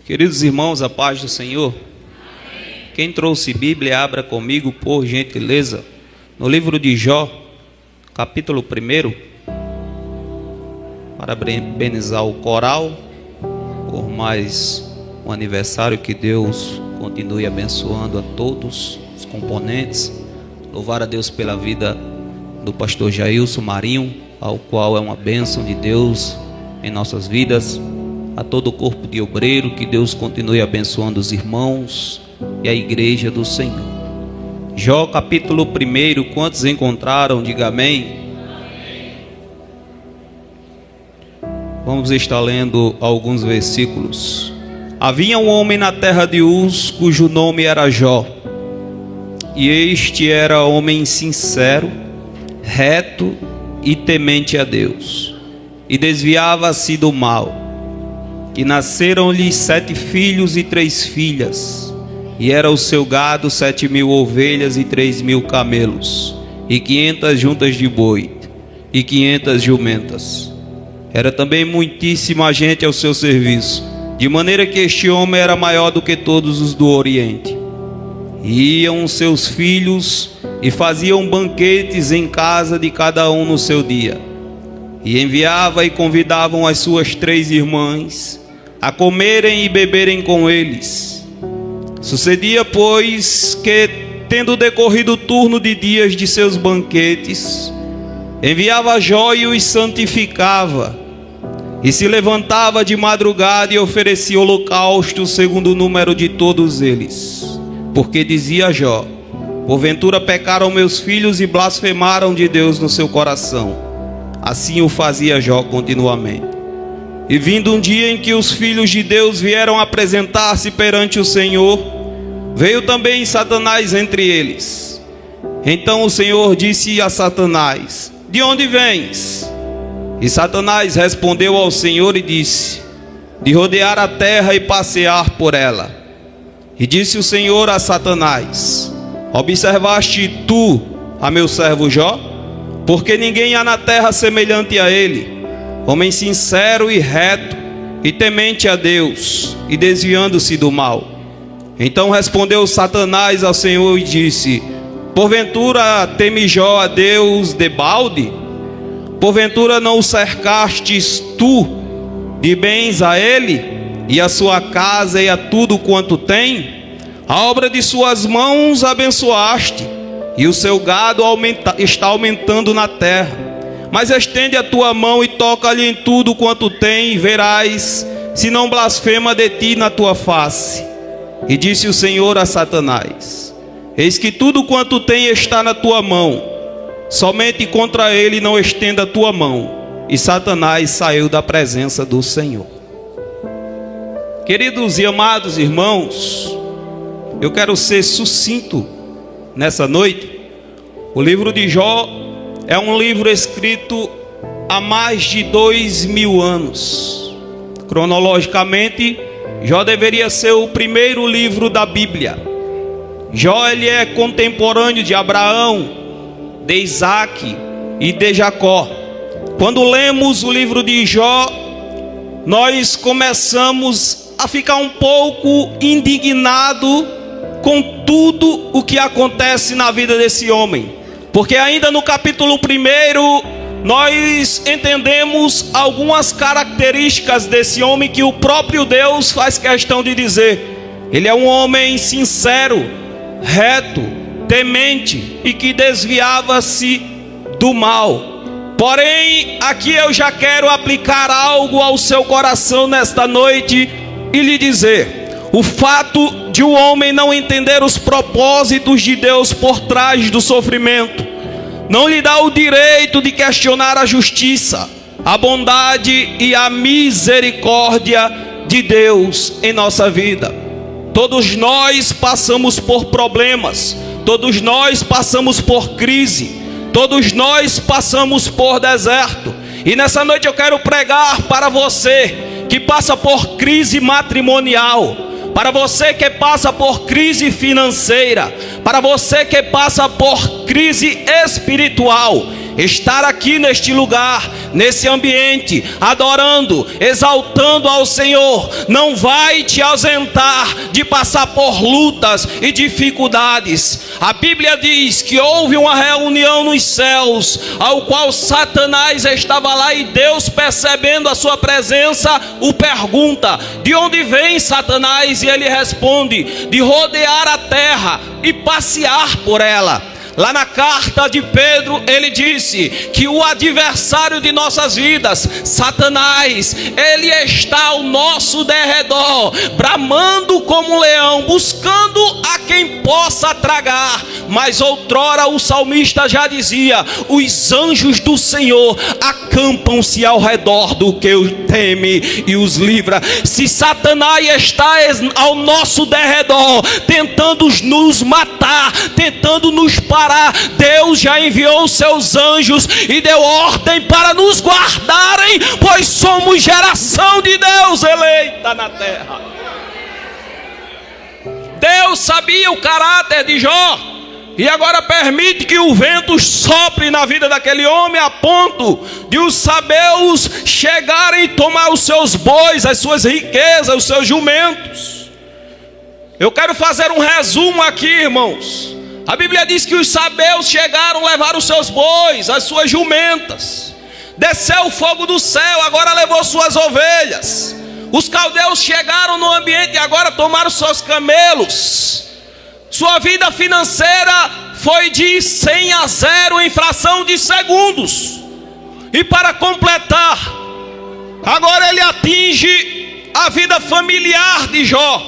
Queridos irmãos, a paz do Senhor. Quem trouxe Bíblia, abra comigo, por gentileza, no livro de Jó, capítulo 1, para parabenizar o coral por mais um aniversário. Que Deus continue abençoando a todos os componentes. Louvar a Deus pela vida do pastor Jailson Marinho, ao qual é uma bênção de Deus em nossas vidas. A todo o corpo de obreiro, que Deus continue abençoando os irmãos e a igreja do Senhor. Jó capítulo 1, quantos encontraram? Diga amém. Vamos estar lendo alguns versículos. Havia um homem na terra de Uz, cujo nome era Jó, e este era homem sincero, reto e temente a Deus, e desviava-se do mal. E nasceram-lhe 7 filhos e 3 filhas, e era o seu gado 7.000 ovelhas e 3.000 camelos, e 500 juntas de boi, e 500 jumentas. Era também muitíssima gente ao seu serviço, de maneira que este homem era maior do que todos os do Oriente. E iam seus filhos e faziam banquetes em casa de cada um no seu dia, e enviava e convidavam as suas 3 irmãs a comerem e beberem com eles. Sucedia, pois, que, tendo decorrido o turno de dias de seus banquetes, enviava Jó e os santificava, e se levantava de madrugada e oferecia holocausto segundo o número de todos eles. Porque dizia Jó: porventura pecaram meus filhos e blasfemaram de Deus no seu coração. Assim o fazia Jó continuamente. E vindo um dia em que os filhos de Deus vieram apresentar-se perante o Senhor, veio também Satanás entre eles. Então o Senhor disse a Satanás: de onde vens? E Satanás respondeu ao Senhor e disse: de rodear a terra e passear por ela. E disse o Senhor a Satanás: observaste tu a meu servo Jó? Porque ninguém há na terra semelhante a ele, homem sincero e reto, e temente a Deus, e desviando-se do mal. Então respondeu Satanás ao Senhor e disse: porventura teme Jó a Deus debalde? Porventura não o cercastes tu de bens a ele, e a sua casa e a tudo quanto tem? A obra de suas mãos abençoaste, e o seu gado está aumentando na terra. Mas estende a tua mão e toca-lhe em tudo quanto tem, e verás se não blasfema de ti na tua face. E disse o Senhor a Satanás: eis que tudo quanto tem está na tua mão, somente contra ele não estenda a tua mão. E Satanás saiu da presença do Senhor. Queridos e amados irmãos, eu quero ser sucinto nessa noite. O livro de Jó é um livro escrito há mais de 2.000 anos. Cronologicamente, Jó deveria ser o primeiro livro da Bíblia. Jó, ele é contemporâneo de Abraão, de Isaac e de Jacó. Quando lemos o livro de Jó, nós começamos a ficar um pouco indignado com tudo o que acontece na vida desse homem. Porque ainda no capítulo 1, nós entendemos algumas características desse homem que o próprio Deus faz questão de dizer. Ele é um homem sincero, reto, temente e que desviava-se do mal. Porém, aqui eu já quero aplicar algo ao seu coração nesta noite e lhe dizer: o fato de um homem não entender os propósitos de Deus por trás do sofrimento não lhe dá o direito de questionar a justiça, a bondade e a misericórdia de Deus em nossa vida. Todos nós passamos por problemas, todos nós passamos por crise, todos nós passamos por deserto. E nessa noite eu quero pregar para você que passa por crise matrimonial, para você que passa por crise financeira, para você que passa por crise espiritual. estar aqui neste lugar, nesse ambiente, adorando, exaltando ao Senhor, não vai te ausentar de passar por lutas e dificuldades. A Bíblia diz que houve uma reunião nos céus, ao qual Satanás estava lá, e Deus, percebendo a sua presença, o pergunta: de onde vem, Satanás? E ele responde: de rodear a terra e passear por ela. Lá na carta de Pedro, ele disse que o adversário de nossas vidas, Satanás, ele está ao nosso derredor, bramando como um leão, buscando a quem possa tragar. Mas outrora o salmista já dizia: os anjos do Senhor acampam-se ao redor do que o teme e os livra. Se Satanás está ao nosso derredor, tentando nos matar, tentando nos parar, Deus já enviou os seus anjos e deu ordem para nos guardarem, pois somos geração de Deus eleita na terra. Deus sabia o caráter de Jó, e agora permite que o vento sopre na vida daquele homem, a ponto de os sabeus chegarem e tomar os seus bois, as suas riquezas, os seus jumentos. Eu quero fazer um resumo aqui, irmãos. A Bíblia diz que os sabeus chegaram, levaram os seus bois, as suas jumentas. Desceu o fogo do céu, agora levou suas ovelhas. Os caldeus chegaram no ambiente e agora tomaram seus camelos. Sua vida financeira foi de 100 a 0 em fração de segundos. E para completar, agora ele atinge a vida familiar de Jó.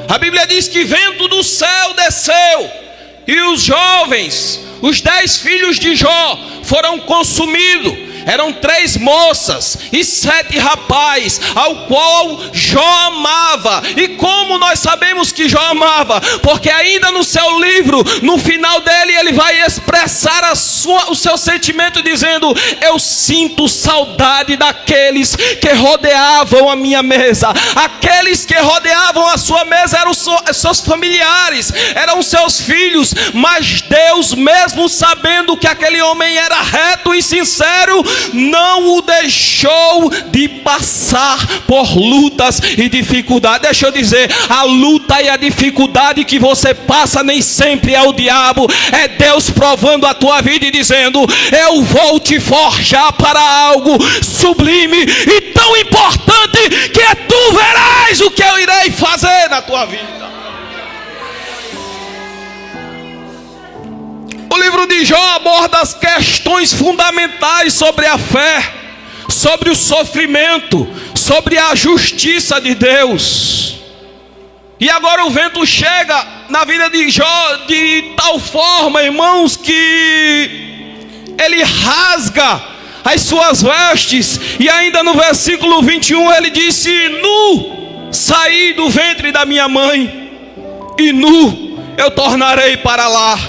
A Bíblia diz que vento do céu desceu, e os jovens, os 10 filhos de Jó, foram consumidos. Eram 3 moças e 7 rapazes, ao qual Jó amava. E como nós sabemos que Jó amava? Porque ainda no seu livro, no final dele, ele vai expressar o seu sentimento, dizendo: eu sinto saudade daqueles que rodeavam a minha mesa. Aqueles que rodeavam a sua mesa eram seus familiares, eram seus filhos. Mas Deus, mesmo sabendo que aquele homem era reto e sincero, não o deixou de passar por lutas e dificuldades. Deixa eu dizer, a luta e a dificuldade que você passa nem sempre é o diabo, é Deus provando a tua vida e dizendo: eu vou te forjar para algo sublime e tão importante, que tu verás o que eu irei fazer na tua vida. O livro de Jó aborda as questões fundamentais sobre a fé, sobre o sofrimento, sobre a justiça de Deus. E agora o vento chega na vida de Jó de tal forma, irmãos, que ele rasga as suas vestes. E ainda no versículo 21 ele disse: nu saí do ventre da minha mãe, e nu eu tornarei para lá.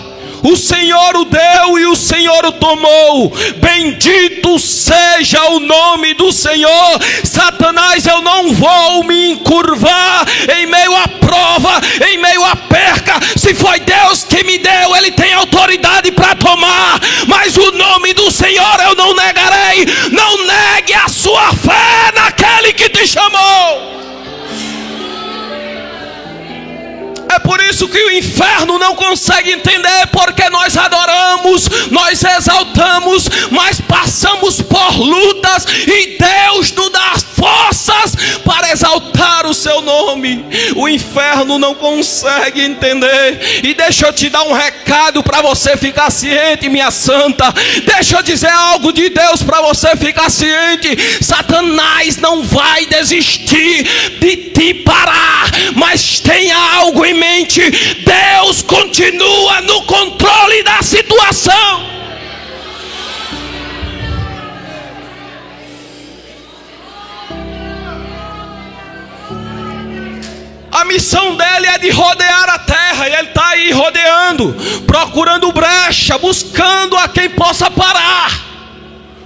O Senhor o deu e o Senhor o tomou. Bendito seja o nome do Senhor. Satanás, eu não vou me encurvar em meio à prova, em meio à perca. Se foi Deus que me deu, Ele tem autoridade para tomar. Mas o nome do Senhor eu não negarei. Não negue a sua fé naquele que te chamou. É por isso que o inferno não consegue entender, porque nós adoramos, nós exaltamos, mas passamos por lutas e Deus nos dá forças para exaltar o seu nome. O inferno não consegue entender. E deixa eu te dar um recado para você ficar ciente, minha santa. Deixa eu dizer algo de Deus para você ficar ciente. Satanás não vai desistir de te parar, mas tenha algo em mente: Deus continua no controle da situação. A missão dele é de rodear a terra, e ele está aí rodeando, procurando brecha, buscando a quem possa parar.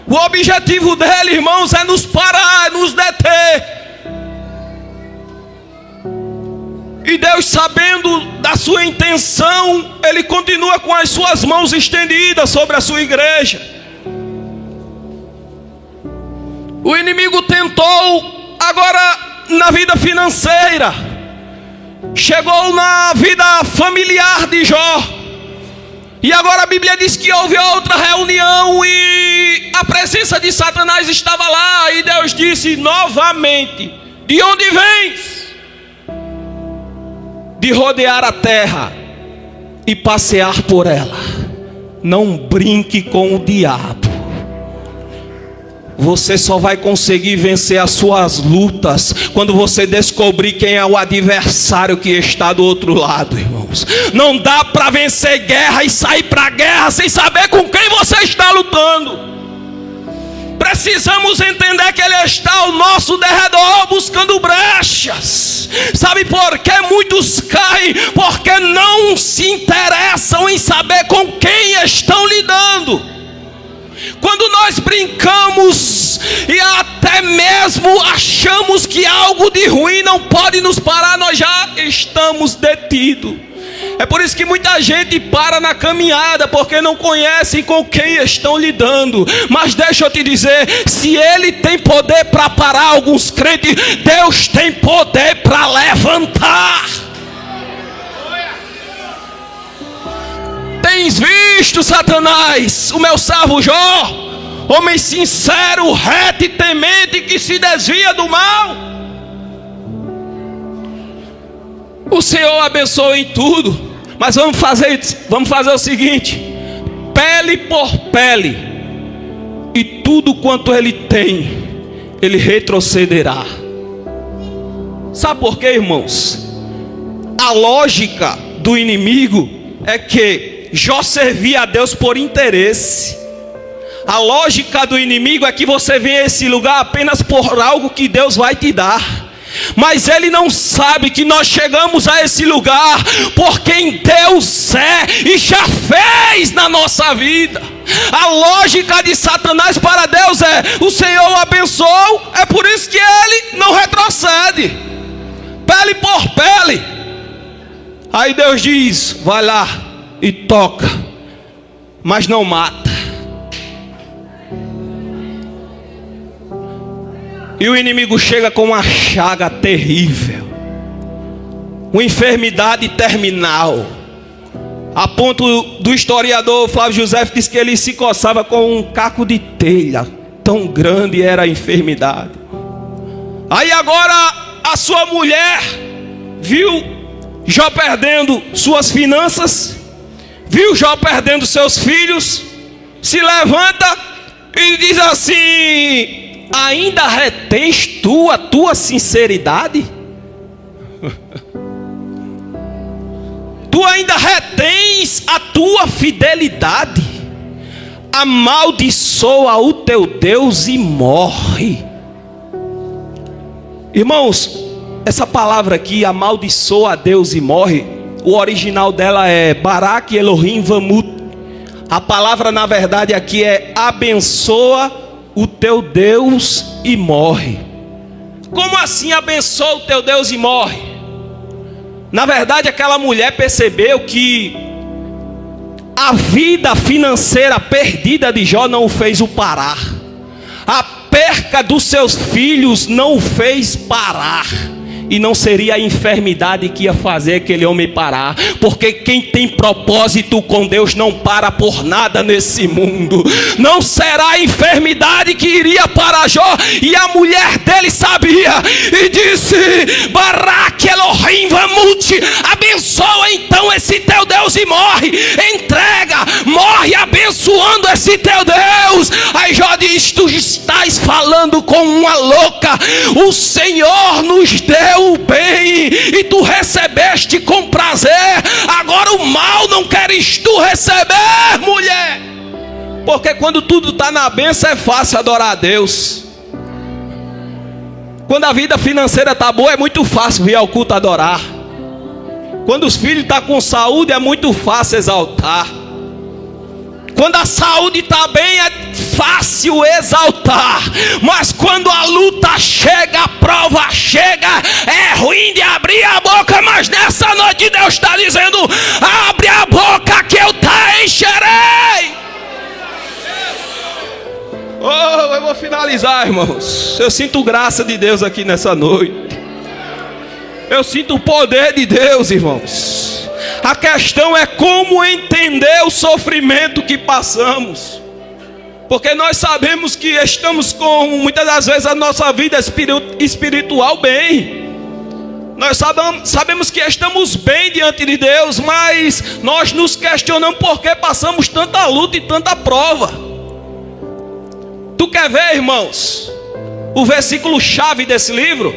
O objetivo dele, irmãos, é nos parar, nos deter. E Deus, sabendo da sua intenção, Ele continua com as suas mãos estendidas sobre a sua igreja. O inimigo tentou agora na vida financeira, chegou na vida familiar de Jó, e agora a Bíblia diz que houve outra reunião e a presença de Satanás estava lá, e Deus disse novamente: de onde vens? De rodear a terra e passear por ela. Não brinque com o diabo. Você só vai conseguir vencer as suas lutas quando você descobrir quem é o adversário que está do outro lado, irmãos. Não dá para vencer guerra e sair para a guerra sem saber com quem você está lutando. Precisamos entender que Ele está ao nosso derredor buscando brechas. Sabe por que muitos caem? Porque não se interessam em saber com quem estão lidando. Quando nós brincamos e até mesmo achamos que algo de ruim não pode nos parar, nós já estamos detidos. É por isso que muita gente para na caminhada, porque não conhecem com quem estão lidando. Mas deixa eu te dizer, se Ele tem poder para parar alguns crentes, Deus tem poder para levantar. Tens visto, Satanás, o meu servo Jó, homem sincero, reto e temente, que se desvia do mal? O Senhor abençoa em tudo, mas vamos fazer o seguinte: pele por pele, e tudo quanto ele tem, ele retrocederá. Sabe por quê, irmãos? A lógica do inimigo é que Jó servia a Deus por interesse. A lógica do inimigo é que você vem a esse lugar apenas por algo que Deus vai te dar. Mas ele não sabe que nós chegamos a esse lugar por quem Deus é e já fez na nossa vida. A lógica de Satanás para Deus é: o Senhor o abençoou, é por isso que ele não retrocede. Pele por pele. Aí Deus diz: vai lá e toca, mas não mata. E o inimigo chega com uma chaga terrível, uma enfermidade terminal, a ponto do historiador Flávio José diz que ele se coçava com um caco de telha, tão grande era a enfermidade. Aí agora a sua mulher viu Jó perdendo suas finanças, viu Jó perdendo seus filhos, se levanta e diz assim: ainda retens tu a tua sinceridade? Tu ainda retens a tua fidelidade? Amaldiçoa o teu Deus e morre. Irmãos, essa palavra aqui, amaldiçoa a Deus e morre, o original dela é Barak Elohim Vamut. A palavra na verdade aqui é abençoa o teu Deus e morre. Como assim abençoa o teu Deus e morre? Na verdade aquela mulher percebeu que a vida financeira perdida de Jó não o fez o parar. A perca dos seus filhos não o fez parar. E não seria a enfermidade que ia fazer aquele homem parar, porque quem tem propósito com Deus não para por nada nesse mundo. Não será a enfermidade que iria para Jó, e a mulher dele sabia, e disse: Barak Elohim Vamut, abençoa então esse teu Deus e morre. Entrega, morre abençoando esse teu Deus. Aí Jó diz: tu estás falando com uma louca. O Senhor nos deu o bem e tu recebeste com prazer, agora o mal não queres tu receber, mulher. Porque quando tudo está na bênção é fácil adorar a Deus. Quando a vida financeira está boa é muito fácil vir ao culto adorar. Quando os filhos estão com saúde é muito fácil exaltar. Quando a saúde está bem é fácil exaltar. Mas quando a luta chega, a prova chega, é ruim de abrir a boca. Mas nessa noite Deus está dizendo: abre a boca que eu te encherei. Oh, eu vou finalizar, irmãos. Eu sinto graça de Deus aqui nessa noite. Eu sinto o poder de Deus, irmãos. A questão é como entender o sofrimento que passamos. Porque nós sabemos que estamos com, muitas das vezes, a nossa vida espiritual bem. Nós sabemos que estamos bem diante de Deus, mas nós nos questionamos por que passamos tanta luta e tanta prova. Tu quer ver, irmãos, o versículo chave desse livro?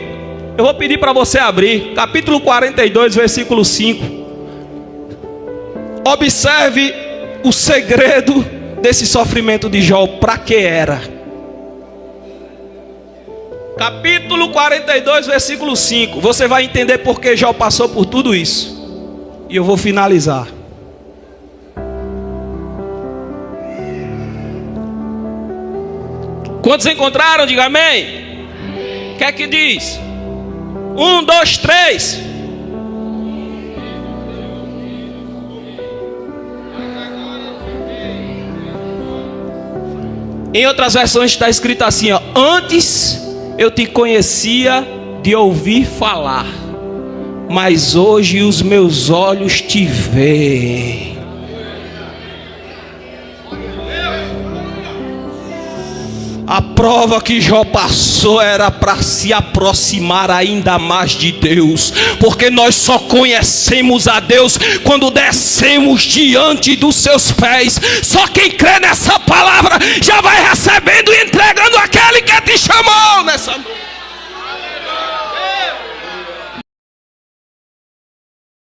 Eu vou pedir para você abrir, capítulo 42, versículo 5. Observe o segredo desse sofrimento de Jó, para que era. Capítulo 42, versículo 5. Você vai entender por que Jó passou por tudo isso. E eu vou finalizar. Quantos encontraram? Diga amém. O que é que diz? 1, 2, 3. Em outras versões está escrito assim, ó: antes eu te conhecia de ouvir falar, mas hoje os meus olhos te veem. A prova que Jó passou era para se aproximar ainda mais de Deus, porque nós só conhecemos a Deus quando descemos diante dos seus pés. Só quem crê nessa palavra já vai recebendo e entregando aquele que te chamou nessa noite.